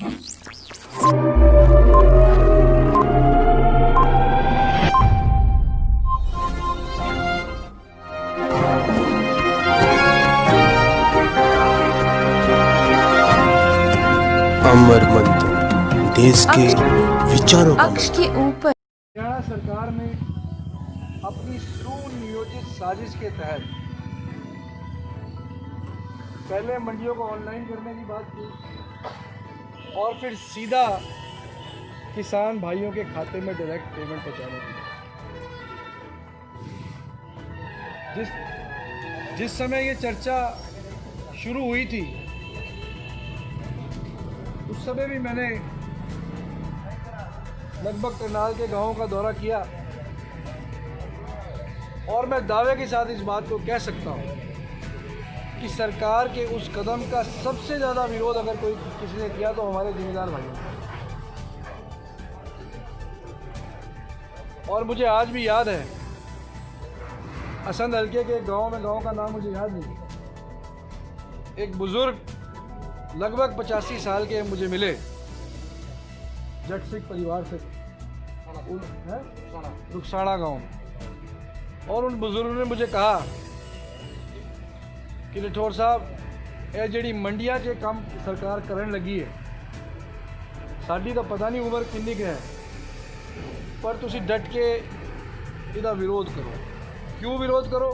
अमर मंथन देश के विचारों का अक्ष के ऊपर हरियाणा सरकार ने अपनी सुनियोजित साजिश के तहत पहले मंडियों को ऑनलाइन करने की बात की और फिर सीधा किसान भाइयों के खाते में डायरेक्ट पेमेंट पहुंचाने की। जिस समय ये चर्चा शुरू हुई थी उस समय भी मैंने लगभग करनाल के गांवों का दौरा किया और मैं दावे के साथ इस बात को कह सकता हूं कि सरकार के उस कदम का सबसे ज़्यादा विरोध अगर कोई किसी ने किया तो हमारे जिम्मेदार भाइयों ने। और मुझे आज भी याद है, असंध हल्के के गांव का नाम मुझे याद नहीं, एक बुजुर्ग लगभग 85 साल के मुझे मिले, जट सिख परिवार से, रुखसाना गांव में। और उन बुजुर्गों ने मुझे कहा कि राठौर साहब ये जी मंडिया के काम सरकार करन लगी है, साड़ी तो पता नहीं उम्र किन्नी है, पर तुसी डट के इहदा विरोध करो। क्यों विरोध करो?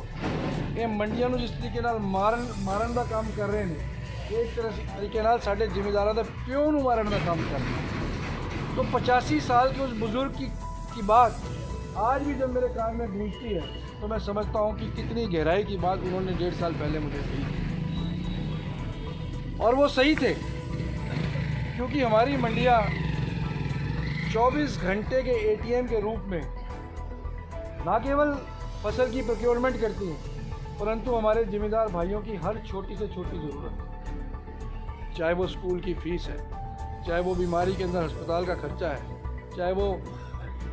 ये मंडियां नूं जिस तरीके नाल मारन का काम कर रहे हैं, एक तरीके नाल साडे जिम्मेदारां दे प्यो नूं मारन का काम कर रहे हैं। तो 85 साल के उस बुजुर्ग की बात आज भी जब मेरे कान में गूंजती है तो मैं समझता हूँ कि कितनी गहराई की बात उन्होंने 1.5 साल पहले मुझे कही थी। और वो सही थे, क्योंकि हमारी मंडियाँ 24 घंटे के ATM के रूप में ना केवल फसल की प्रोक्योरमेंट करती हैं, परंतु हमारे जिम्मेदार भाइयों की हर छोटी से छोटी ज़रूरत, चाहे वो स्कूल की फ़ीस है, चाहे वो बीमारी के अंदर अस्पताल का खर्चा है, चाहे वो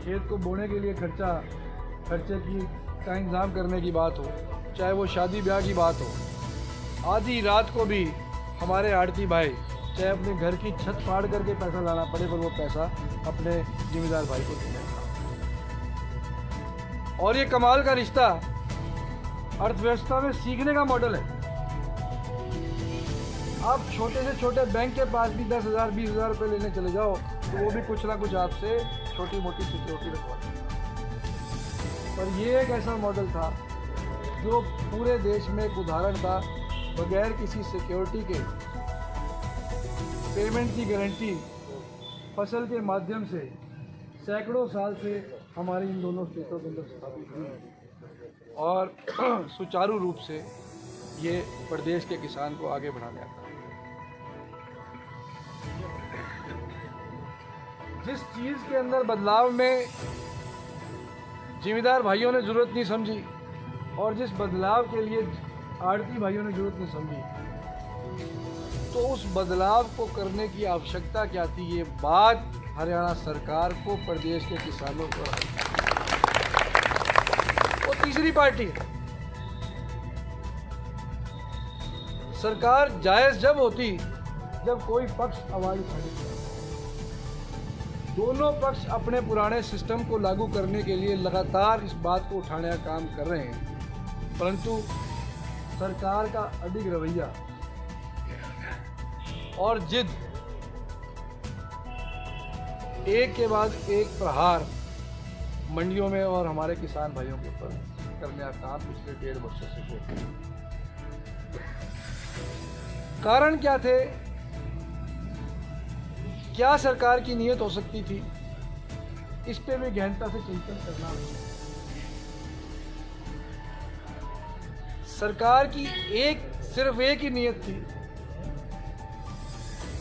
खेत को बोने के लिए खर्चे का इंतज़ाम करने की बात हो, चाहे वो शादी ब्याह की बात हो, आधी रात को भी हमारे आड़ती भाई चाहे अपने घर की छत फाड़ करके पैसा लाना पड़े, पर वो पैसा अपने जिम्मेदार भाई को देना। और ये कमाल का रिश्ता अर्थव्यवस्था में सीखने का मॉडल है। आप छोटे से छोटे बैंक के पास भी 10,000 20,000 रुपये लेने चले जाओ तो वो भी कुछ ना कुछ आपसे छोटी मोटी सिक्योरिटी रखवाते हैं। पर ये एक ऐसा मॉडल था जो पूरे देश में एक उदाहरण था, बगैर किसी सिक्योरिटी के पेमेंट की गारंटी फसल के माध्यम से सैकड़ों साल से हमारी इन दोनों स्टेटों के अंदर स्थापित हुई और सुचारू रूप से ये प्रदेश के किसान को आगे बढ़ाने आता है। जिस चीज़ के अंदर बदलाव में जिम्मेदार भाइयों ने ज़रूरत नहीं समझी और जिस बदलाव के लिए आड़ती भाइयों ने ज़रूरत नहीं समझी, तो उस बदलाव को करने की आवश्यकता क्या थी, ये बात हरियाणा सरकार को, प्रदेश के किसानों को। वो तीसरी पार्टी है। सरकार जायज़ जब होती जब कोई पक्ष आवाज़ उठाए। दोनों पक्ष अपने पुराने सिस्टम को लागू करने के लिए लगातार इस बात को उठाने का काम कर रहे हैं, परंतु सरकार का अडिग रवैया और जिद, एक के बाद एक प्रहार मंडियों में और हमारे किसान भाइयों के ऊपर करने का काम पिछले 1.5 वर्षों से हो रहा है। कारण क्या थे? क्या सरकार की नीयत हो सकती थी? इस पे भी गहनता से चिंतन करना है। सरकार की सिर्फ एक ही नीयत थी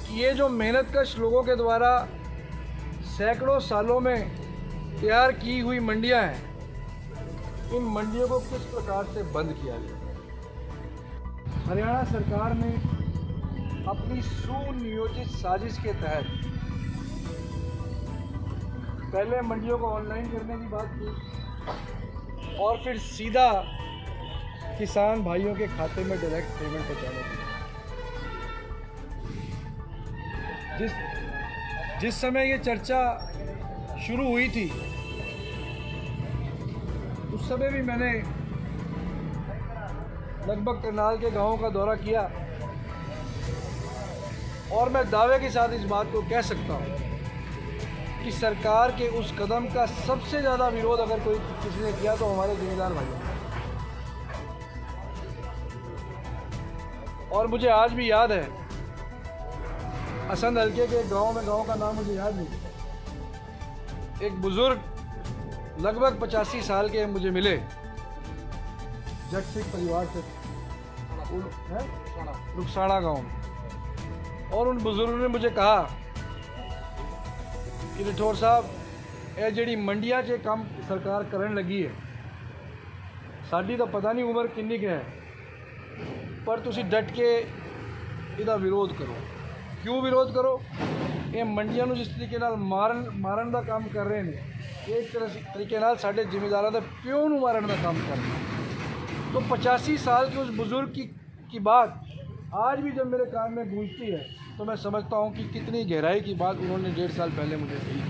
कि ये जो मेहनतकश लोगों के द्वारा सैकड़ों सालों में तैयार की हुई मंडियां हैं, इन मंडियों को किस प्रकार से बंद किया जाए। हरियाणा सरकार ने अपनी सुनियोजित साजिश के तहत पहले मंडियों को ऑनलाइन करने की बात की और फिर सीधा किसान भाइयों के खाते में डायरेक्ट पेमेंट पहुंचाने की। जिस समय ये चर्चा शुरू हुई थी उस समय भी मैंने लगभग करनाल के गांवों का दौरा किया और मैं दावे के साथ इस बात को कह सकता हूं कि सरकार के उस कदम का सबसे ज़्यादा विरोध अगर कोई किसी ने किया तो हमारे जिम्मेदार भाई हैं। और मुझे आज भी याद है, असंध हल्के के गांव का नाम मुझे याद नहीं, एक बुजुर्ग लगभग 85 साल के मुझे मिले, जट सिख परिवार से, रुखसाड़ा गांव में। और उन बुजुर्गों ने मुझे कहा कि राठौर साहब, ये जिहड़ी मंडियां 'च काम सरकार करन लगी है, साडी तो पता नहीं उम्र किन्नी है, पर तुसी डट के इहदा विरोध करो। क्यों विरोध करो? ये मंडियां नूं जिस तरीके नाल मारन दा काम कर रहे हैं, इस तरीके नाल साडे जिम्मेदारां दे प्यो नूं मारन दा काम कर रहे हैं। तो 85 साल के उस बुजुर्ग की बात आज भी जब मेरे कान में गूंजती है तो मैं समझता हूँ कि कितनी गहराई की बात उन्होंने 1.5 साल पहले मुझे कही।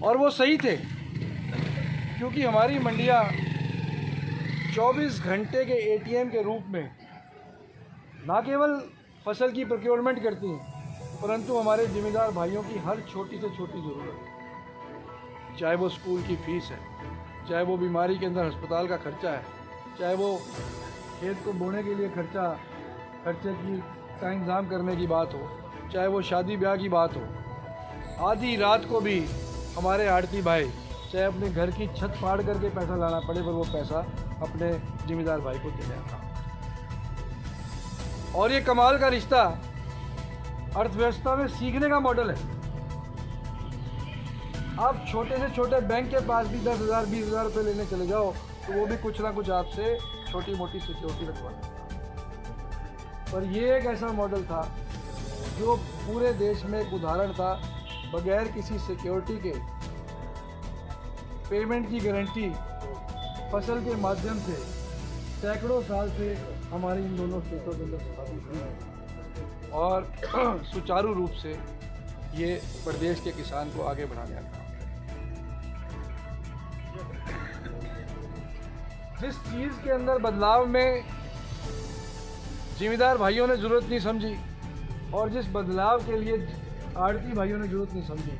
और वो सही थे, क्योंकि हमारी मंडियाँ 24 घंटे के ATM के रूप में ना केवल फसल की प्रोक्योरमेंट करती हैं, परंतु हमारे जिम्मेदार भाइयों की हर छोटी से छोटी ज़रूरत, चाहे वो स्कूल की फ़ीस है, चाहे वो बीमारी के अंदर अस्पताल का खर्चा है, चाहे वो खेत को बोने के लिए खर्चे का इंतज़ाम करने की बात हो, चाहे वो शादी ब्याह की बात हो, आधी रात को भी हमारे आड़ती भाई चाहे अपने घर की छत फाड़ करके पैसा लाना पड़े, पर वो पैसा अपने जिम्मेदार भाई को देने आता। और ये कमाल का रिश्ता अर्थव्यवस्था में सीखने का मॉडल है। आप छोटे से छोटे बैंक के पास भी 10,000 20,000 रुपये लेने चले जाओ तो वो भी कुछ ना कुछ आपसे छोटी मोटी सिक्योरिटी रखवा देता। पर ये एक ऐसा मॉडल था जो पूरे देश में एक उदाहरण था, बगैर किसी सिक्योरिटी के पेमेंट की गारंटी फसल के माध्यम से सैकड़ों साल से हमारी इन दोनों स्टेटों के अंदर स्थापित हुई है और सुचारू रूप से ये प्रदेश के किसान को आगे बढ़ाने का काम है। जिस चीज़ के अंदर बदलाव में जिम्मेदार भाइयों ने ज़रूरत नहीं समझी और जिस बदलाव के लिए आड़ती भाइयों ने ज़रूरत नहीं समझी,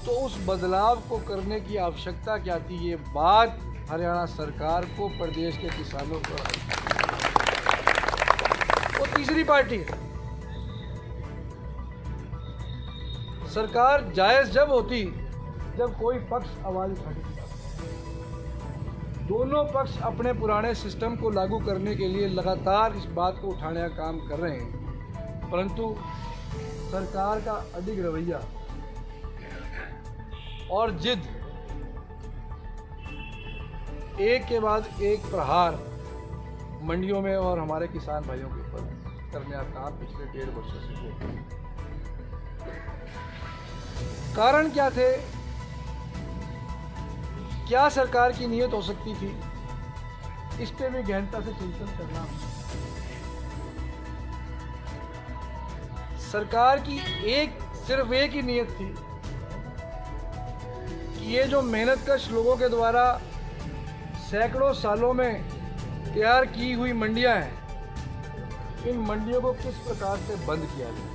तो उस बदलाव को करने की आवश्यकता क्या थी, ये बात हरियाणा सरकार को प्रदेश के किसानों को वो तीसरी पार्टी है। सरकार जायज़ जब होती जब कोई पक्ष आवाज़ उठाती, दोनों पक्ष अपने पुराने सिस्टम को लागू करने के लिए लगातार इस बात को उठाने का काम कर रहे हैं, परंतु सरकार का अडिग रवैया और जिद, एक के बाद एक प्रहार मंडियों में और हमारे किसान भाइयों के ऊपर करने का काम पिछले 1.5 वर्षों से हो रहा है। कारण क्या थे? क्या सरकार की नीयत हो सकती थी? इस पे भी गहनता से चिंतन करना। सरकार की सिर्फ एक ही नीयत थी कि ये जो मेहनतकश लोगों के द्वारा सैकड़ों सालों में तैयार की हुई मंडियां हैं, इन मंडियों को किस प्रकार से बंद किया जाए।